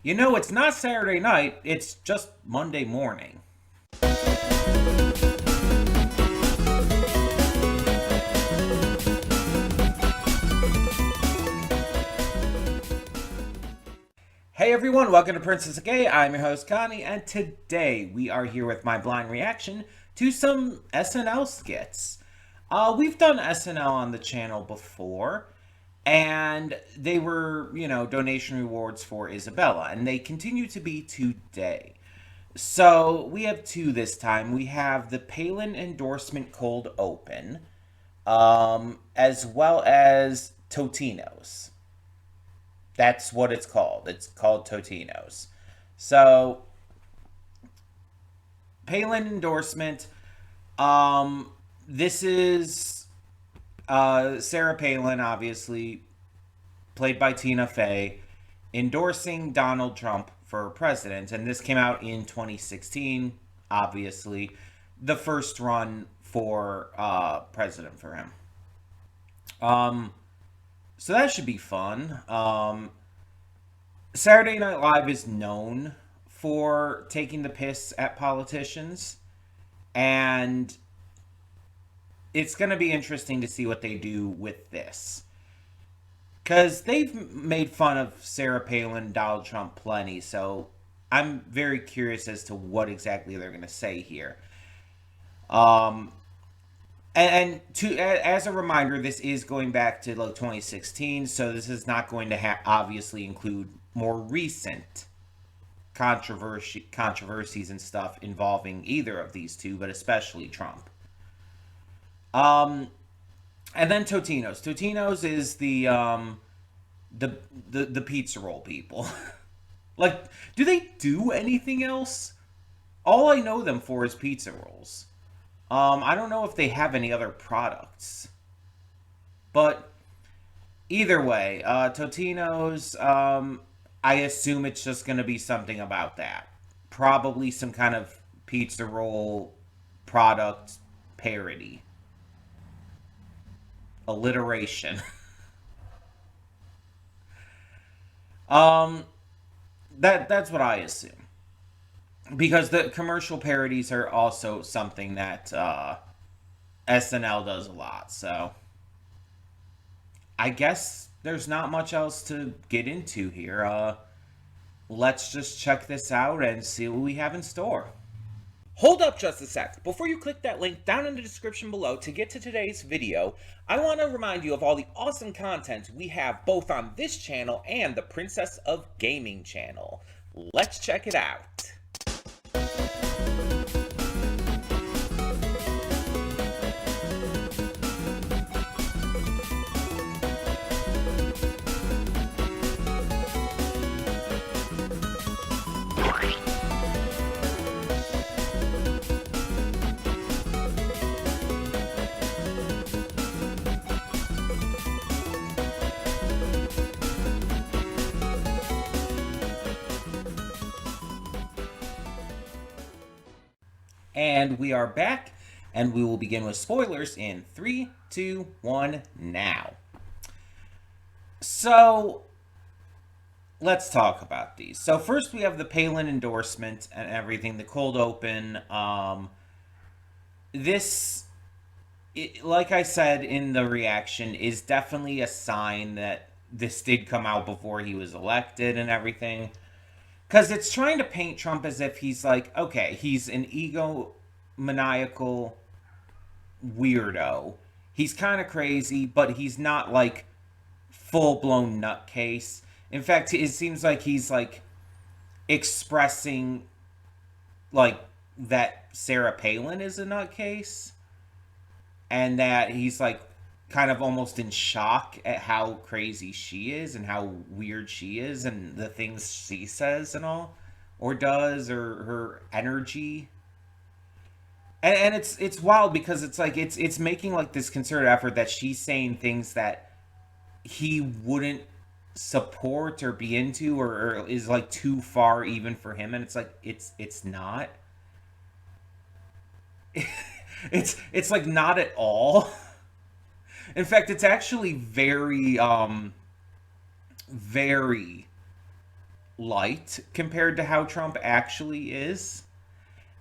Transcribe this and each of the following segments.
You know, it's not Saturday night, it's just Monday morning. Hey everyone, welcome to Princess Gay. I'm your host Connie, and today we are here with my blind reaction to some SNL skits. We've done SNL on the channel before, and they were, donation rewards for Isabella, and they continue to be today. So we have two this time. We have the Palin endorsement cold open, as well as Totino's. That's what it's called. It's called Totino's. So Palin endorsement. This is Sarah Palin, obviously played by Tina Fey, endorsing Donald Trump for president, and this came out in 2016. Obviously, the first run for president for him. So that should be fun. Saturday Night Live is known for taking the piss at politicians, and it's going to be interesting to see what they do with this. Because they've made fun of Sarah Palin, Donald Trump plenty, so I'm very curious as to what exactly they're going to say here. And to as a reminder, this is going back to like 2016, so this is not going to obviously include more recent controversies and stuff involving either of these two, but especially Trump. And then Totino's. Totino's is the pizza roll people. Like, do they do anything else? All I know them for is pizza rolls. I don't know if they have any other products. But either way, Totino's, I assume it's just going to be something about that. Probably some kind of pizza roll product parody. Alliteration. That's what I assume. Because the commercial parodies are also something that SNL does a lot. So I guess there's not much else to get into here. Let's just check this out and see what we have in store. Hold up just a sec. Before you click that link down in the description below to get to today's video, I want to remind you of all the awesome content we have both on this channel and the Princess of Gaming channel. Let's check it out. And we are back, and we will begin with spoilers in 3, 2, 1, now. So, let's talk about these. So first we have the Palin endorsement and everything, the cold open. This, like I said in the reaction, is definitely a sign that this did come out before he was elected and everything. Because it's trying to paint Trump as if he's like, okay, he's an egomaniacal weirdo. He's kind of crazy, but he's not like full-blown nutcase. In fact, it seems like he's like expressing like that Sarah Palin is a nutcase. And that he's like kind of almost in shock at how crazy she is and how weird she is and the things she says and all or does or her energy. And it's wild because it's like it's making like this concerted effort that she's saying things that he wouldn't support or be into or is like too far even for him, and it's like it's not. It's like not at all. In fact, it's actually very light compared to how Trump actually is.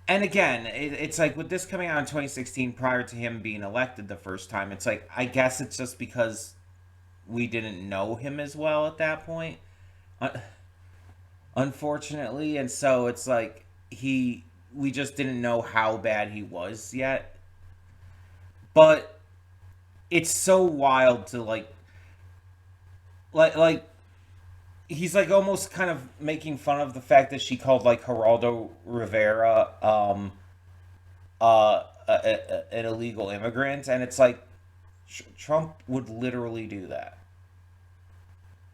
And again, it's like with this coming out in 2016 prior to him being elected the first time, it's like, I guess it's just because we didn't know him as well at that point, unfortunately. And so it's like, we just didn't know how bad he was yet. But it's so wild to like he's like almost kind of making fun of the fact that she called like Geraldo Rivera an illegal immigrant, and it's like Trump would literally do that.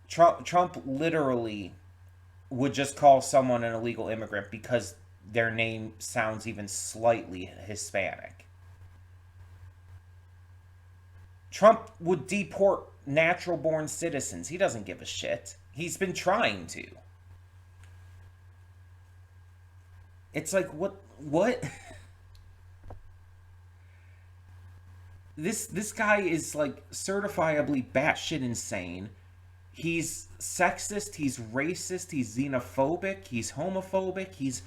Trump literally would just call someone an illegal immigrant because their name sounds even slightly Hispanic. Trump would deport natural born citizens. He doesn't give a shit. He's been trying to. It's like, what? This guy is like certifiably batshit insane. He's sexist, he's racist, he's xenophobic, he's homophobic, he's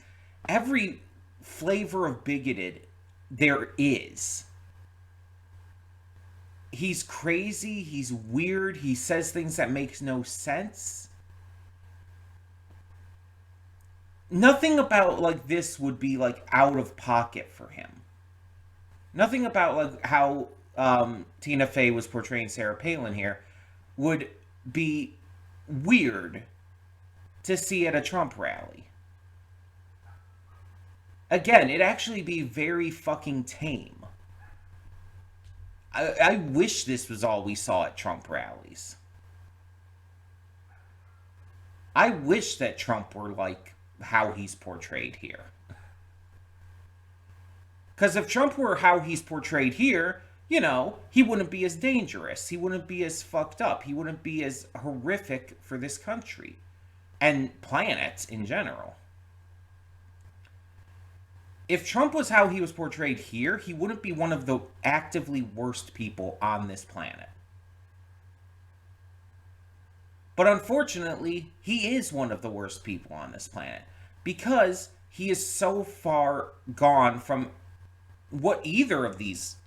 every flavor of bigoted there is. He's crazy, he's weird, he says things that makes no sense. Nothing about like this would be like out of pocket for him. Nothing about like how Tina Fey was portraying Sarah Palin here would be weird to see at a Trump rally. Again, it'd actually be very fucking tame. I wish this was all we saw at Trump rallies. I wish that Trump were like how he's portrayed here. Because if Trump were how he's portrayed here, you know, he wouldn't be as dangerous. He wouldn't be as fucked up. He wouldn't be as horrific for this country and planet in general. If Trump was how he was portrayed here, he wouldn't be one of the actively worst people on this planet. But unfortunately, he is one of the worst people on this planet because he is so far gone from what either of these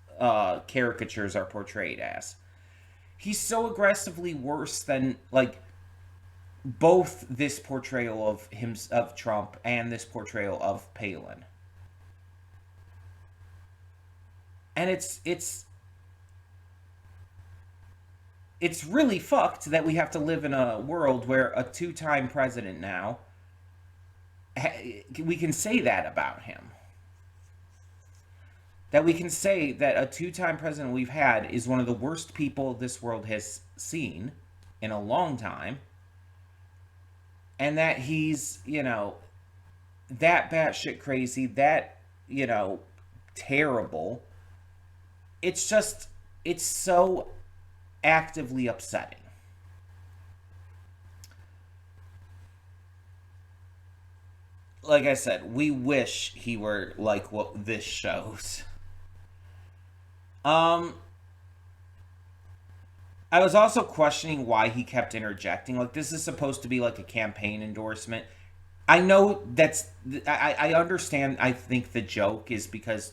caricatures are portrayed as. He's so aggressively worse than like both this portrayal of him of Trump and this portrayal of Palin. And it's really fucked that we have to live in a world where a two-time president now, we can say that about him. That we can say that a two-time president we've had is one of the worst people this world has seen in a long time. And that he's, you know, that batshit crazy, that, you know, terrible. It's just, it's so actively upsetting. Like I said, we wish he were like what this shows. Um, I was also questioning why he kept interjecting. Like, this is supposed to be like a campaign endorsement. I know that's, I understand, I think the joke is because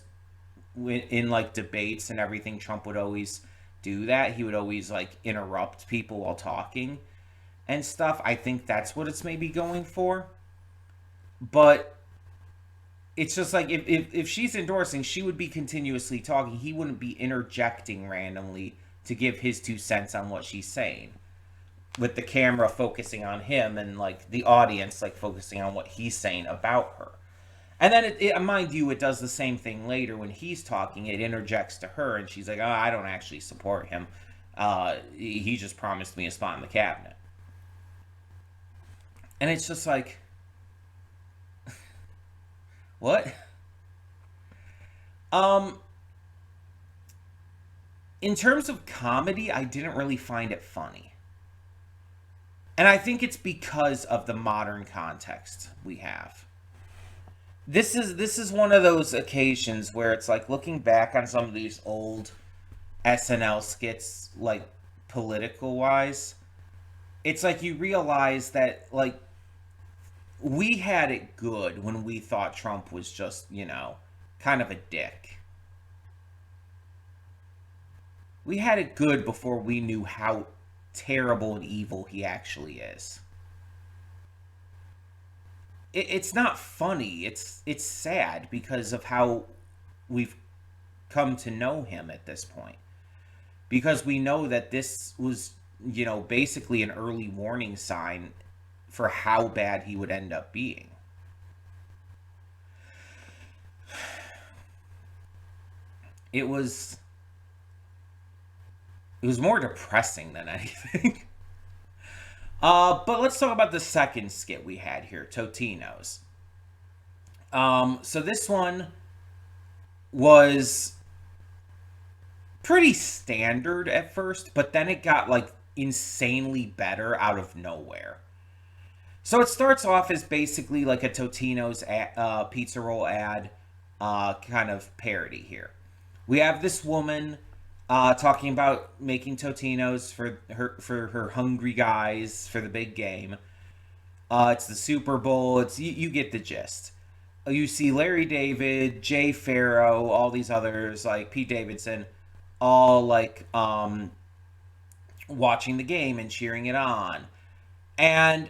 in like debates and everything, Trump would always do that. He would always like interrupt people while talking and stuff. I think that's what it's maybe going for. But it's just like if she's endorsing, she would be continuously talking. He wouldn't be interjecting randomly to give his 2 cents on what she's saying, with the camera focusing on him and like the audience like focusing on what he's saying about her. And then mind you, it does the same thing later when he's talking. It interjects to her and she's like, oh, I don't actually support him. He just promised me a spot in the cabinet. And it's just like, what? In terms of comedy, I didn't really find it funny. And I think it's because of the modern context we have. This is one of those occasions where it's like looking back on some of these old SNL skits, like political wise, it's like you realize that like we had it good when we thought Trump was just, kind of a dick. We had it good before we knew how terrible and evil he actually is. It's not funny. It's sad because of how we've come to know him at this point. Because we know that this was, basically an early warning sign for how bad he would end up being. It was it was more depressing than anything. But let's talk about the second skit we had here, Totino's. So this one was pretty standard at first, but then it got like insanely better out of nowhere. So it starts off as basically like a Totino's pizza roll ad kind of parody here. We have this woman talking about making Totino's for her hungry guys for the big game. It's the Super Bowl. It's you get the gist. You see Larry David, Jay Farrow, all these others like Pete Davidson, all like watching the game and cheering it on, and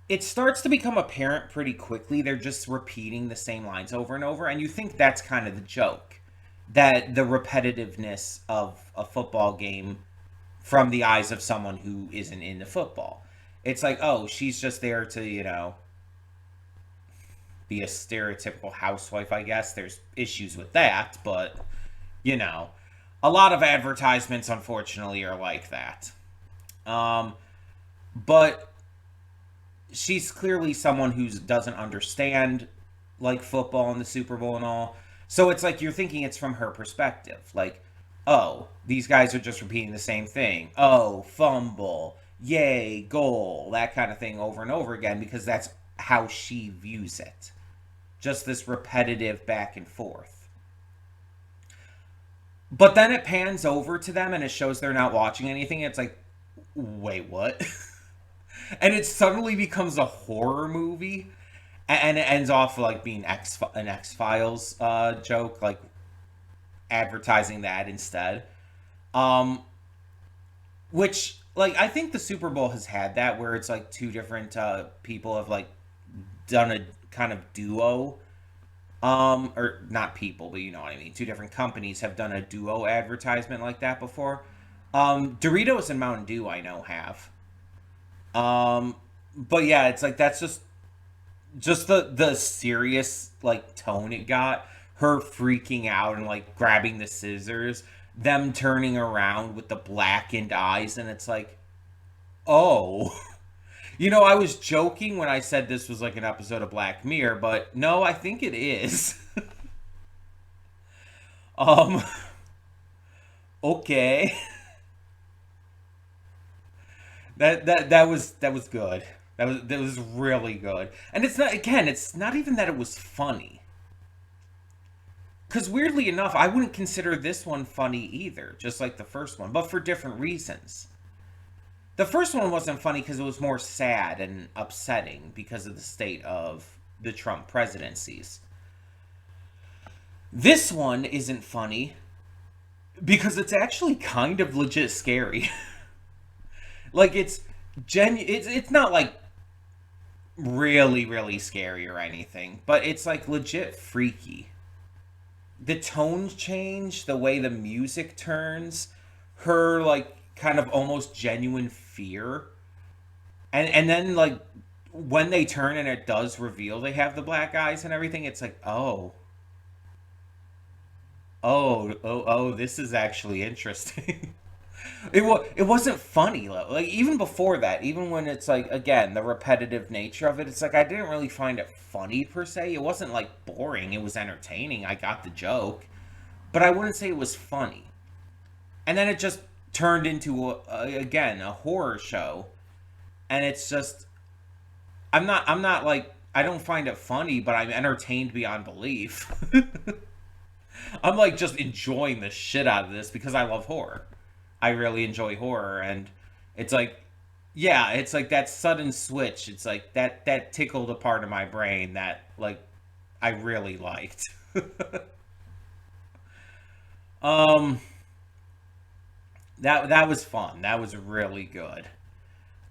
it starts to become apparent pretty quickly. They're just repeating the same lines over and over, and you think that's kind of the joke, that the repetitiveness of a football game from the eyes of someone who isn't into football. It's like, oh, she's just there to, be a stereotypical housewife, I guess. There's issues with that, but, you know, a lot of advertisements, unfortunately, are like that. But she's clearly someone who doesn't understand, like, football and the Super Bowl and all. So it's like you're thinking it's from her perspective. Like, oh, these guys are just repeating the same thing. Oh, fumble, yay, goal, that kind of thing over and over again because that's how she views it. Just this repetitive back and forth. But then it pans over to them and it shows they're not watching anything. It's like, wait, what? And it suddenly becomes a horror movie. And it ends off like being an X-Files joke, like advertising that instead. Which, like, I think the Super Bowl has had that where it's like two different people have like done a kind of duo. Or not people, but you know what I mean. Two different companies have done a duo advertisement like that before. Doritos and Mountain Dew, I know, have. But yeah, it's like that's just the serious like tone it got, her freaking out and like grabbing the scissors, them turning around with the blackened eyes, and it's like, oh. I was joking when I said this was like an episode of Black Mirror, but no, I think it is. um okay. That was good. That was really good. And it's not even that it was funny. Cuz weirdly enough, I wouldn't consider this one funny either, just like the first one, but for different reasons. The first one wasn't funny because it was more sad and upsetting because of the state of the Trump presidencies. This one isn't funny because it's actually kind of legit scary. Like it's not like really really scary or anything, but it's like legit freaky. The tones change, the way the music turns, her like kind of almost genuine fear, and then like when they turn and it does reveal they have the black eyes and everything, it's like, oh, this is actually interesting. It wasn't funny though. Like even before that, even when it's like again the repetitive nature of it, it's like I didn't really find it funny per se. It wasn't like boring. It was entertaining. I got the joke, but I wouldn't say it was funny. And then it just turned into again a horror show, and it's just I'm not like I don't find it funny, but I'm entertained beyond belief. I'm like just enjoying the shit out of this because I love horror. I really enjoy horror, and it's like Yeah, it's like that sudden switch. It's like that tickled a part of my brain that like I really liked. um that was fun. That was really good.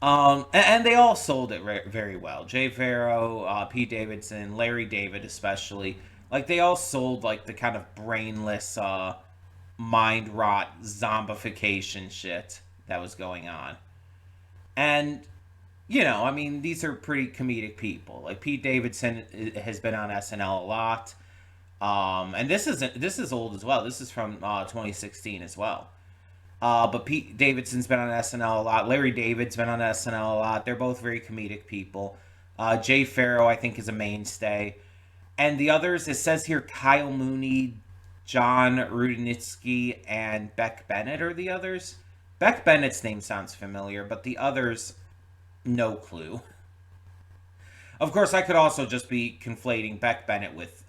And they all sold it very well. Jay Farrow, Pete Davidson, Larry David, especially. Like they all sold like the kind of brainless, mind rot zombification shit that was going on. And I mean, these are pretty comedic people. Like Pete Davidson has been on SNL a lot. And this is old as well. This is from 2016 as well. But Pete Davidson's been on SNL a lot. Larry David's been on SNL a lot. They're both very comedic people. Jay Farrow, I think, is a mainstay. And the others, it says here Kyle Mooney, John Rudnitsky, and Beck Bennett are the others. Beck Bennett's name sounds familiar, but the others, no clue. Of course, I could also just be conflating Beck Bennett with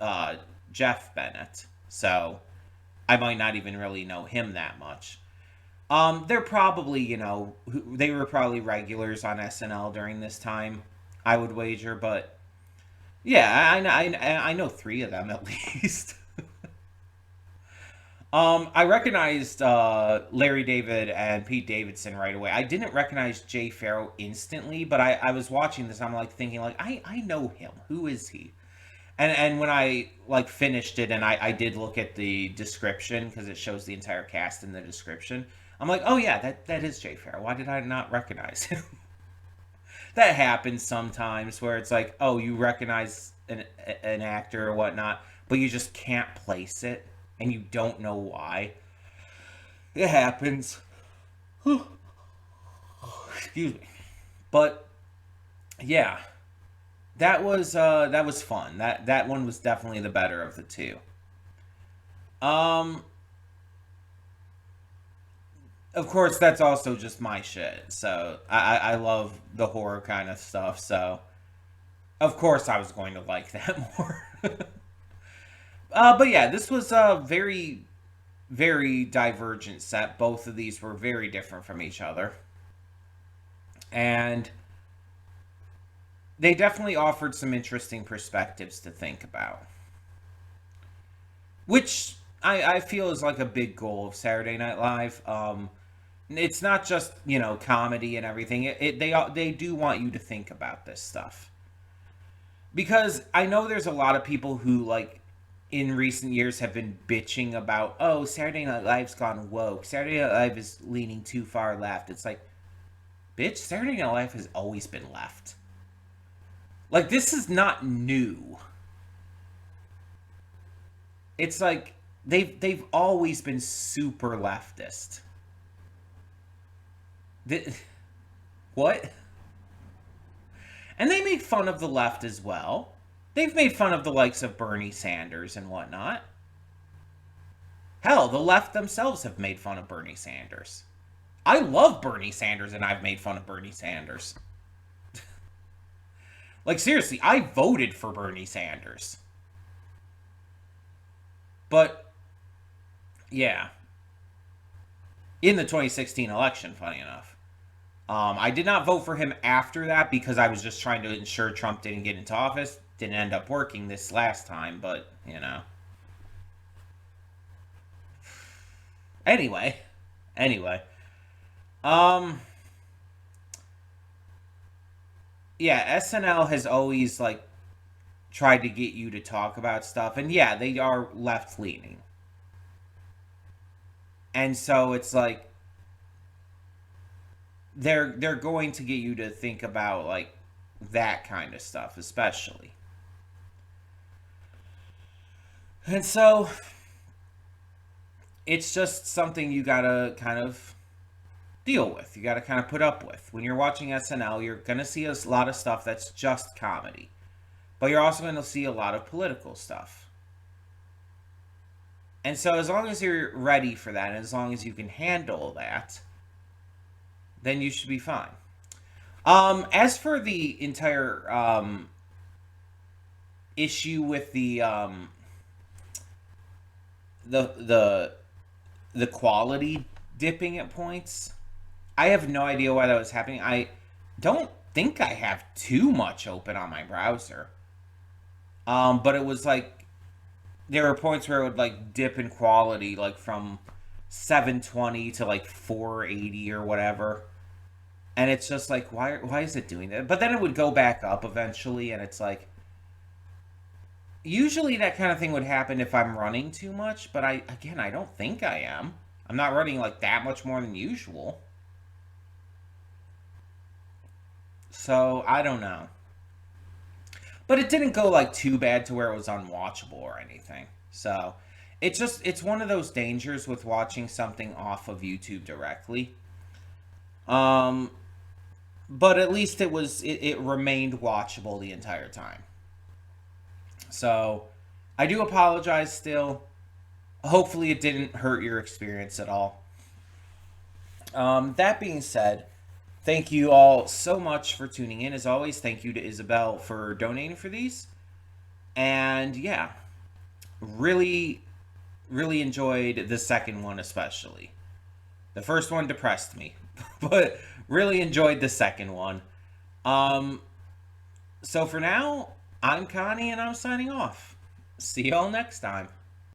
Jeff Bennett. So I might not even really know him that much. They're probably, they were probably regulars on SNL during this time, I would wager. But yeah, I know three of them at least. I recognized Larry David and Pete Davidson right away. I didn't recognize Jay Farrow instantly, but I was watching this. I'm like thinking like I know him. Who is he? And when I like finished it and I did look at the description because it shows the entire cast in the description. I'm like, oh yeah, that is Jay Farrow. Why did I not recognize him? That happens sometimes where it's like, oh, you recognize an actor or whatnot, but you just can't place it and you don't know why. It happens. Excuse me. But yeah, that was fun. That one was definitely the better of the two. Um, of course, that's also just my shit. So I love the horror kind of stuff. So of course I was going to like that more. But yeah, this was a very very divergent set. Both of these were very different from each other, and they definitely offered some interesting perspectives to think about, which I feel is like a big goal of Saturday Night Live. It's not just comedy and everything. They do want you to think about this stuff because I know there's a lot of people who like in recent years have been bitching about, oh, Saturday Night Live's gone woke. Saturday Night Live is leaning too far left. It's like, bitch, Saturday Night Live has always been left. Like this is not new. It's like they've always been super leftist. The, what? And they make fun of the left as well. They've made fun of the likes of Bernie Sanders and whatnot. Hell, the left themselves have made fun of Bernie Sanders. I love Bernie Sanders and I've made fun of Bernie Sanders. Like, seriously, I voted for Bernie Sanders. But, yeah, in the 2016 election, funny enough. I did not vote for him after that because I was just trying to ensure Trump didn't get into office. Didn't end up working this last time, but, Anyway. Anyway. Um, yeah, SNL has always, like, tried to get you to talk about stuff. And yeah, they are left leaning. And so it's like they're going to get you to think about like that kind of stuff especially. And so it's just something you got to kind of deal with. You got to kind of put up with. When you're watching SNL, you're going to see a lot of stuff that's just comedy. But you're also going to see a lot of political stuff. And so as long as you're ready for that and as long as you can handle that, then you should be fine. As for the entire issue with the the quality dipping at points, I have no idea why that was happening. don't think I have too much open on my browser. But it was like there were points where it would like dip in quality, like from 720 to like 480 or whatever. And it's just like, why is it doing that? But then it would go back up eventually, and it's like, usually that kind of thing would happen if I'm running too much, but I don't think I am. I'm not running like that much more than usual. So I don't know. But it didn't go like too bad to where it was unwatchable or anything. So it's one of those dangers with watching something off of YouTube directly. Um but at least it remained watchable the entire time. So I do apologize still. Hopefully it didn't hurt your experience at all. That being said, thank you all so much for tuning in. As always, thank you to Isabel for donating for these. And yeah, really, really enjoyed the second one, especially. The first one depressed me, but really enjoyed the second one. Um, so for now, I'm Connie and I'm signing off. See y'all next time.